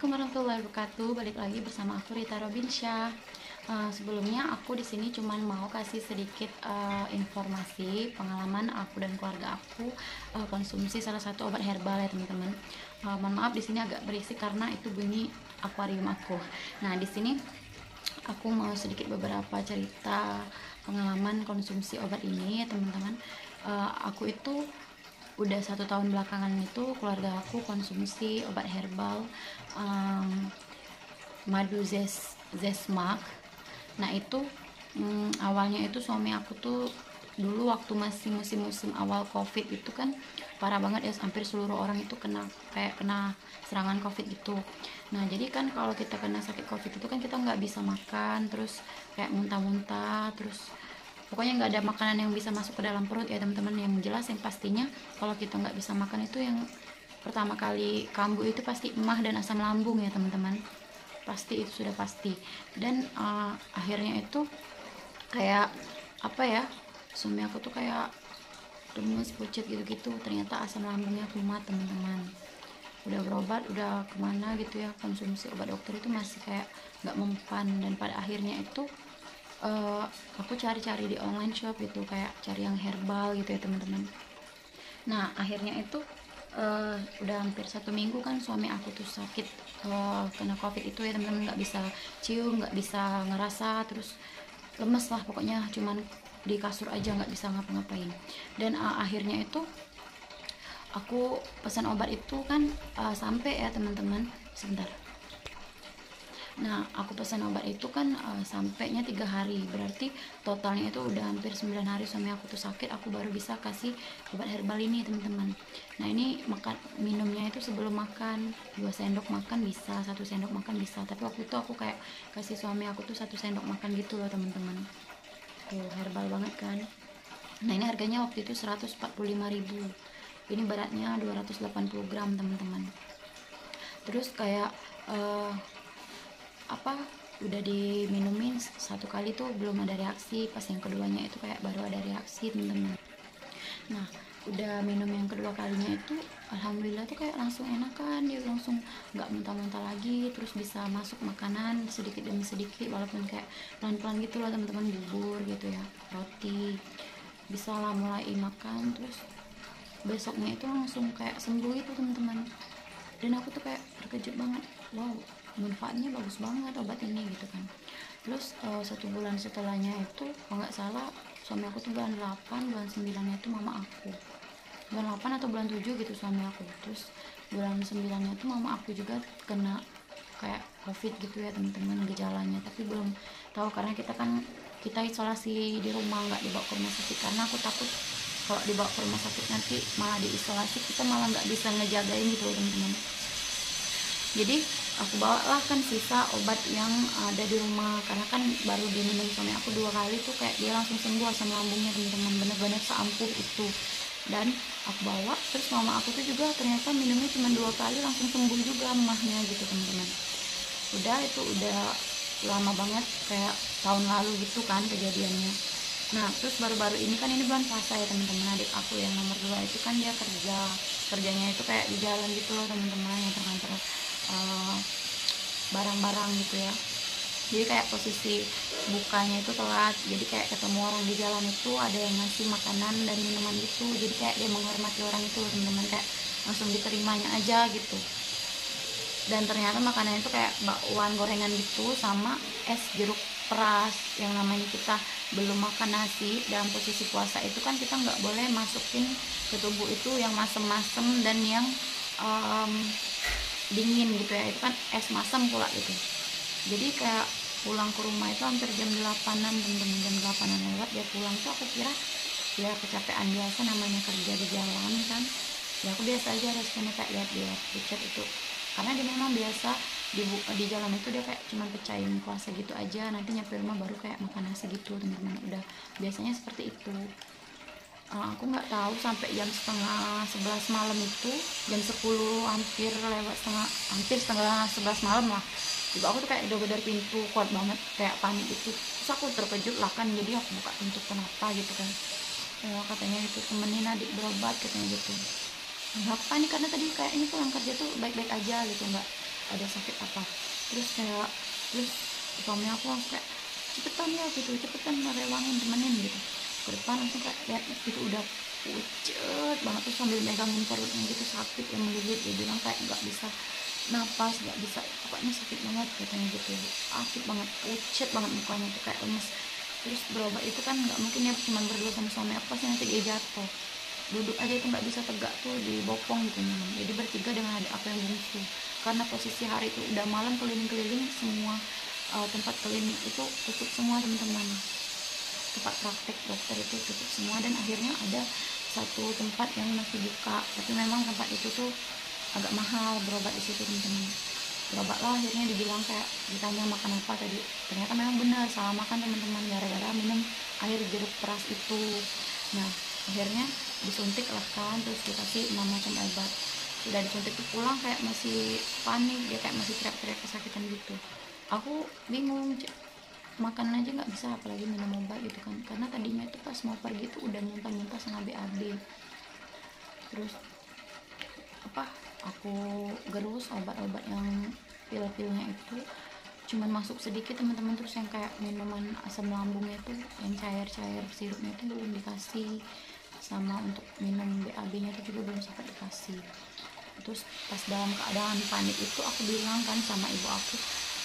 Assalamualaikum warahmatullahi wabarakatuh. Balik lagi bersama aku Rita Robinsyah. Sebelumnya aku di sini cuman mau kasih sedikit informasi pengalaman aku dan keluarga aku konsumsi salah satu obat herbal ya teman-teman. Mohon maaf di sini agak berisik karena itu bunyi akuarium aku. Nah di sini aku mau sedikit beberapa cerita pengalaman konsumsi obat ini teman-teman. Aku itu udah 1 tahun belakangan itu keluarga aku konsumsi obat herbal madu zesmak. Nah itu awalnya itu suami aku tuh dulu waktu masih musim-musim awal covid itu kan parah banget ya, hampir seluruh orang itu kena serangan covid gitu. Nah jadi kan kalau kita kena sakit covid itu kan kita nggak bisa makan, terus kayak muntah-muntah, terus pokoknya nggak ada makanan yang bisa masuk ke dalam perut ya teman-teman. Yang jelas yang pastinya kalau kita nggak bisa makan itu yang pertama kali kambuh itu pasti emah dan asam lambung ya teman-teman, pasti itu sudah pasti. Dan akhirnya itu kayak apa ya, suami aku tuh kayak lemes pucet gitu-gitu, ternyata asam lambungnya kumat teman-teman. Udah berobat, udah kemana gitu ya, konsumsi obat dokter itu masih kayak nggak mempan. Dan pada akhirnya itu aku cari-cari di online shop gitu, kayak cari yang herbal gitu ya teman-teman. Nah akhirnya itu udah hampir 1 minggu kan suami aku tuh sakit kena covid itu ya teman-teman, nggak bisa cium, nggak bisa ngerasa, terus lemes lah pokoknya, cuman di kasur aja nggak bisa ngapa-ngapain. Dan akhirnya itu aku pesan obat itu kan sampai ya teman-teman, sebentar. Nah aku pesan obat itu kan sampainya 3 hari, berarti totalnya itu udah hampir 9 hari suami aku tuh sakit, aku baru bisa kasih obat herbal ini teman-teman. Nah ini minumnya itu sebelum makan 2 sendok makan bisa, 1 sendok makan bisa, tapi waktu itu aku kayak kasih suami aku tuh 1 sendok makan gitu loh teman-teman. Tuh herbal banget kan. Nah ini harganya waktu itu 145.000, ini beratnya 280 gram teman-teman. Terus kayak udah diminumin 1 kali tuh belum ada reaksi, pas yang keduanya itu kayak baru ada reaksi teman-teman. Nah udah minum yang kedua kalinya itu alhamdulillah tuh kayak langsung enakan, dia langsung nggak muntah-muntah lagi, terus bisa masuk makanan sedikit demi sedikit walaupun kayak pelan-pelan gitu loh teman-teman, bubur gitu ya, roti, bisa lah mulai makan. Terus besoknya itu langsung kayak sembuh itu teman-teman. Dan aku tuh kayak terkejut banget, wow manfaatnya bagus banget obat ini gitu kan. Terus 1 bulan setelahnya itu kalau nggak salah suami aku tuh bulan 8, bulan 9 nya itu mama aku, bulan 8 atau bulan 7 gitu suami aku. Terus bulan 9 nya itu mama aku juga kena kayak covid gitu ya teman-teman gejalanya, tapi belum tahu karena kita isolasi di rumah, nggak dibawa ke rumah sakit karena aku takut kalau dibawa ke rumah sakit nanti malah diisolasi, kita malah nggak bisa ngejagain gitu loh teman-teman. Jadi aku bawalah kan sisa obat yang ada di rumah, karena kan baru diminum suami aku 2 kali tuh kayak dia langsung sembuh asam lambungnya teman-teman, bener-bener seampuh itu. Dan aku bawa, terus mama aku tuh juga ternyata minumnya cuma 2 kali langsung sembuh juga emahnya gitu teman-teman. Udah lama banget, kayak tahun lalu gitu kan kejadiannya. Nah terus baru-baru ini kan ini bulan puasa ya teman-teman, adik aku yang nomor 2 itu kan dia kerjanya itu kayak di jalan gitu loh teman-teman, yang terkantor barang-barang gitu ya. Jadi kayak posisi bukanya itu telat, jadi kayak ketemu orang di jalan itu ada yang ngasih makanan dan minuman gitu, jadi kayak dia menghormati orang itu teman-teman, kayak langsung diterimanya aja gitu. Dan ternyata makanan itu kayak bakwan gorengan gitu sama es jeruk peras, yang namanya kita belum makan nasi dalam posisi puasa itu kan kita nggak boleh masukin ke tubuh itu yang masem-masem dan yang dingin gitu ya, itu kan es masam pula gitu. Jadi kayak pulang ke rumah itu hampir jam 8-an teman-teman, jam 8-an lewat dia pulang tuh aku kira dia kecapean biasa, namanya kerja di jalan kan ya, aku biasa aja responnya kayak lihat pucat itu, karena dia memang biasa di jalan itu dia kayak cuma pecahin kuasa gitu aja, nanti nyampe rumah baru kayak makan nasi gitu teman-teman, udah biasanya seperti itu. Aku nggak tahu sampai jam setengah 11 malam itu, jam 10 hampir lewat hampir setengah 11 malam lah, juga aku tuh kayak udah gedor pintu kuat banget, kayak panik itu. Terus aku terkejut lah kan, jadi aku buka pintu kenapa gitu kan, katanya itu temenin adik berobat katanya gitu. Aku panik karena tadi kayaknya pulang kerja tuh baik-baik aja gitu, nggak ada sakit apa. Terus kayak suami aku langsung kayak cepetan ya gitu, cepetan rewangin temenin gitu ke depan, langsung kayak lihat itu udah pucet banget, terus sambil megangin perutnya gitu, sakit yang menggigit. Dia bilang kayak nggak bisa napas, nggak bisa, pokoknya sakit banget katanya gitu, sakit banget, pucet banget mukanya tuh kayak lemes. Terus berobat itu kan nggak mungkin ya cuma berdua sama suami aku, pasti nanti dia jatuh, duduk aja itu nggak bisa tegak tuh, dibopong gitu. Jadi bertiga dengan adik aku yang bungsu, karena posisi hari itu udah malam, keliling-keliling semua tempat klinik itu tutup semua teman-teman, tempat praktek dokter itu tutup semua, dan akhirnya ada satu tempat yang masih buka, tapi memang tempat itu tuh agak mahal berobat di situ teman-teman. Berobat lah, akhirnya dibilang kayak ditanya makan apa tadi, ternyata memang benar salah makan teman-teman, gara-gara minum air jeruk peras itu. Nah akhirnya disuntik lah kan, terus dikasih 6 macam obat. Sudah disuntik tuh pulang kayak masih panik, dia kayak masih teriak-teriak kesakitan gitu. Aku bingung, makan aja nggak bisa apalagi minum obat gitu kan, karena tadinya itu pas mau pergi tuh udah muntah-muntah setengah BAB. Terus apa, aku gerus obat-obat yang pil-pilnya itu cuman masuk sedikit teman-teman, terus yang kayak minuman asam lambungnya itu yang cair-cair sirupnya itu belum dikasih, sama untuk minum BAB nya itu juga belum sempat dikasih. Terus pas dalam keadaan panik itu aku bilang kan sama ibu aku,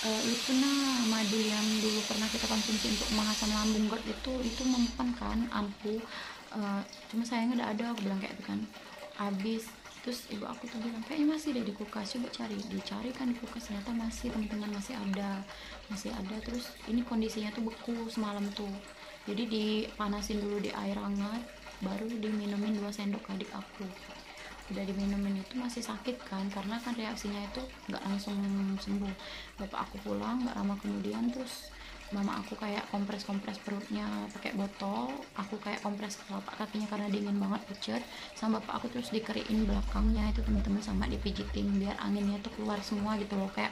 itu nah madu yang dulu pernah kita konsumsi untuk mengasam lambung GERD itu mempan kan ampuh, cuma sayangnya udah ada, aku bilang kayak itu kan, habis. Terus ibu aku tuh bilang kayaknya masih deh di kulkas, coba dicari kan di kulkas, ternyata masih teman-teman, masih ada. Terus ini kondisinya tuh beku semalam tuh, jadi dipanasin dulu di air hangat, baru diminumin 2 sendok ke adik aku. Udah diminumin itu masih sakit kan, karena kan reaksinya itu nggak langsung sembuh. Bapak aku pulang nggak lama kemudian, terus mama aku kayak kompres perutnya pakai botol, aku kayak kompres telapak kakinya karena dingin banget, pucet. Sama bapak aku terus dikeriin belakangnya itu teman-teman, sama dipijitin biar anginnya tuh keluar semua gitu loh, kayak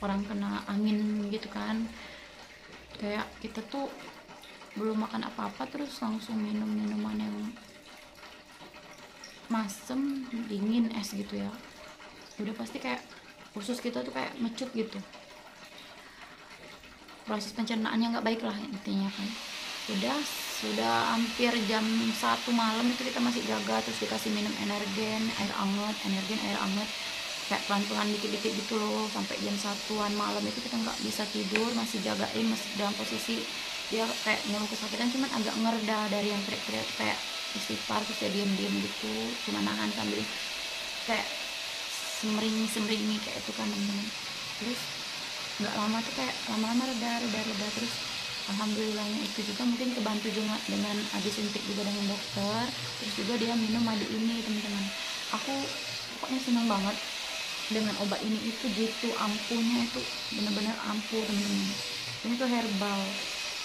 orang kena angin gitu kan. Kayak kita tuh belum makan apa-apa terus langsung minum minuman yang masem, dingin, es gitu ya, udah pasti kayak usus kita tuh kayak mecut gitu, proses pencernaannya nggak baik lah intinya kan. Sudah hampir jam 1 malam itu kita masih jaga, terus dikasih minum energen air anget kayak pelan-pelan dikit-dikit gitu loh, sampai jam 1-an malam itu kita nggak bisa tidur, masih jagain, masih dalam posisi dia kayak ngeluh kesakitan, cuman agak ngereda dari yang teriak-teriak kayak istighfar, terus dia diem-diem gitu, cuma nahan sambil kayak semeringi kayak itu kan teman-teman. Terus nggak lama tuh kayak lama-lama reda, terus alhamdulillahnya itu juga mungkin kebantu juga dengan habis suntik juga dengan dokter, terus juga dia minum madu ini teman-teman. Aku pokoknya senang banget dengan obat ini itu gitu, ampuhnya itu bener-bener ampuh teman-teman. Ini tuh herbal,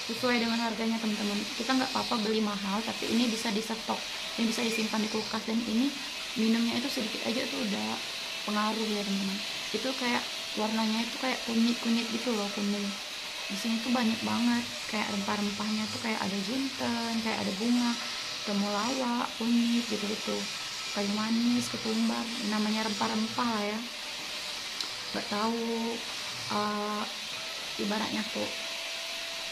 sesuai dengan harganya teman-teman. Kita nggak apa-apa beli mahal, tapi ini bisa di stok, ini bisa disimpan di kulkas, dan ini minumnya itu sedikit aja tuh udah pengaruh ya teman-teman. Itu kayak warnanya itu kayak kunyit gitu loh, kuning. Di sini tuh banyak banget kayak rempah-rempahnya tuh, kayak ada jinten, kayak ada bunga temulawak, kunyit gitu-gitu, kayu manis, ketumbar, namanya rempah-rempah lah ya. Nggak tahu ibaratnya tuh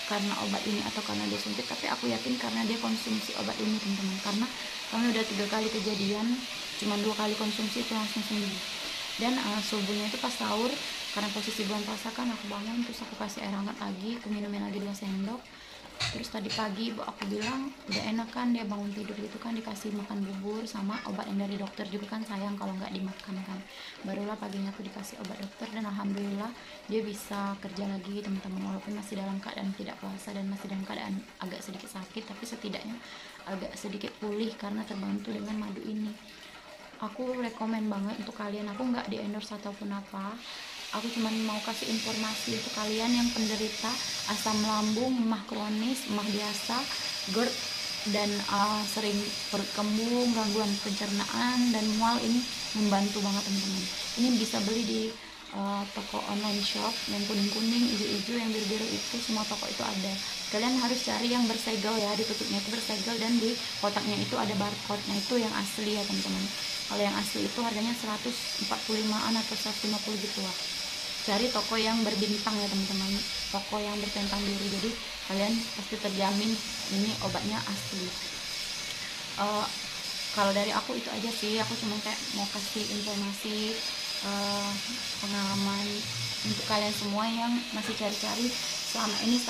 karena obat ini atau karena dia suntik, tapi aku yakin karena dia konsumsi obat ini teman-teman, karena kami udah 3 kali kejadian, cuma 2 kali konsumsi itu langsung sembuh. Dan subuhnya itu pas sahur, karena posisi bulan puasa kan, aku bangun terus aku kasih air hangat lagi, aku minumin lagi 2 sendok. Terus tadi pagi ibu aku bilang udah enak kan, dia bangun tidur gitu kan, dikasih makan bubur sama obat yang dari dokter juga kan, sayang kalau nggak dimakan kan. Barulah paginya aku dikasih obat dokter, dan alhamdulillah dia bisa kerja lagi teman-teman, walaupun masih dalam keadaan tidak puasa dan masih dalam keadaan agak sedikit sakit, tapi setidaknya agak sedikit pulih karena terbantu dengan madu ini. Aku rekomen banget untuk kalian, aku nggak di endorse ataupun apa, aku cuma mau kasih informasi untuk kalian yang penderita asam lambung, emah kronis, emah biasa, GERD, dan sering perut kembung, gangguan pencernaan, dan mual. Ini membantu banget teman-teman. Ini bisa beli di toko online shop yang kuning-kuning, hijau-hijau, yang biru-biru itu, semua toko itu ada. Kalian harus cari yang bersegel ya, ditutupnya itu bersegel, dan di kotaknya itu ada barcode-nya, itu yang asli ya teman-teman. Kalau yang asli itu harganya 145-an atau 150 gitu lah. cari toko yang berbintang ya teman-teman, toko yang bertentang biru, jadi kalian pasti terjamin ini obatnya asli. Kalau dari aku itu aja sih, aku cuma kayak mau kasih informasi pengalaman untuk kalian semua yang masih cari-cari selama ini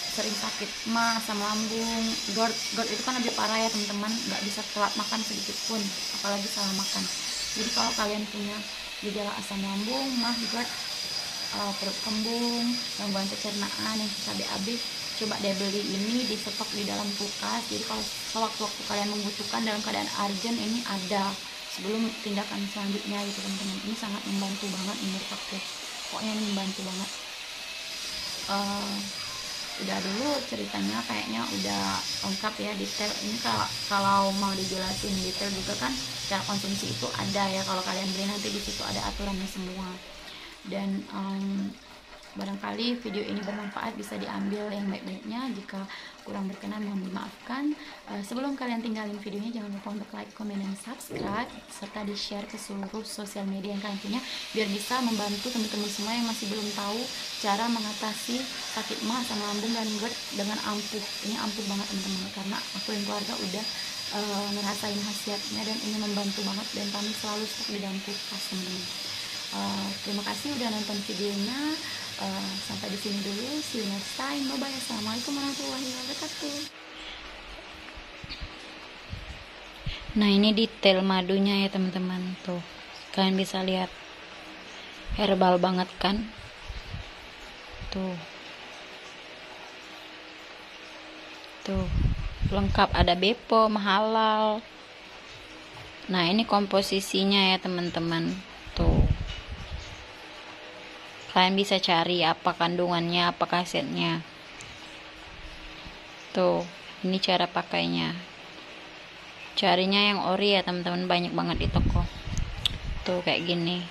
sering sakit mah, asam lambung, GERD itu kan lebih parah ya teman-teman, nggak bisa telat makan sedikit pun, apalagi salah makan. Jadi kalau kalian punya gejala asam lambung, mah, GERD, perut kembung, gangguan pencernaan yang susah BAB, coba deh beli ini, di stok di dalam kulkas. Jadi kalau sewaktu-waktu kalian membutuhkan dalam keadaan urgent, ini ada sebelum tindakan selanjutnya gitu teman-teman. Ini sangat membantu banget menurut aku, pokoknya ini membantu banget. Udah dulu ceritanya, kayaknya udah lengkap ya, detail. Ini kalau mau dijelasin detail juga kan cara konsumsi itu ada ya, kalau kalian beli nanti di situ ada aturannya semua. Dan barangkali video ini bermanfaat, bisa diambil yang baik-baiknya. Jika kurang berkenan mohon dimaafkan. Sebelum kalian tinggalin videonya, jangan lupa untuk like, comment, dan subscribe, serta di share ke seluruh sosial media yang kalian punya, biar bisa membantu teman-teman semua yang masih belum tahu cara mengatasi sakit mah, asam lambung, dan GERD dengan ampuh. Ini ampuh banget teman-teman, karena aku dan keluarga udah ngerasain khasiatnya, dan ini membantu banget, dan kami selalu stok di dalam kulkas teman-teman. Terima kasih udah nonton videonya. Sampai di sini dulu, see you next time, bye bye. Assalamualaikum warahmatullahi wabarakatuh. Nah, ini detail madunya ya teman-teman, tuh kalian bisa lihat, herbal banget kan, tuh lengkap, ada Bepom, halal. Nah, ini komposisinya ya teman-teman, tuh kalian bisa cari apa kandungannya, apa khasiatnya. Tuh, ini cara pakainya. Carinya yang ori ya teman-teman, banyak banget di toko. Tuh kayak gini.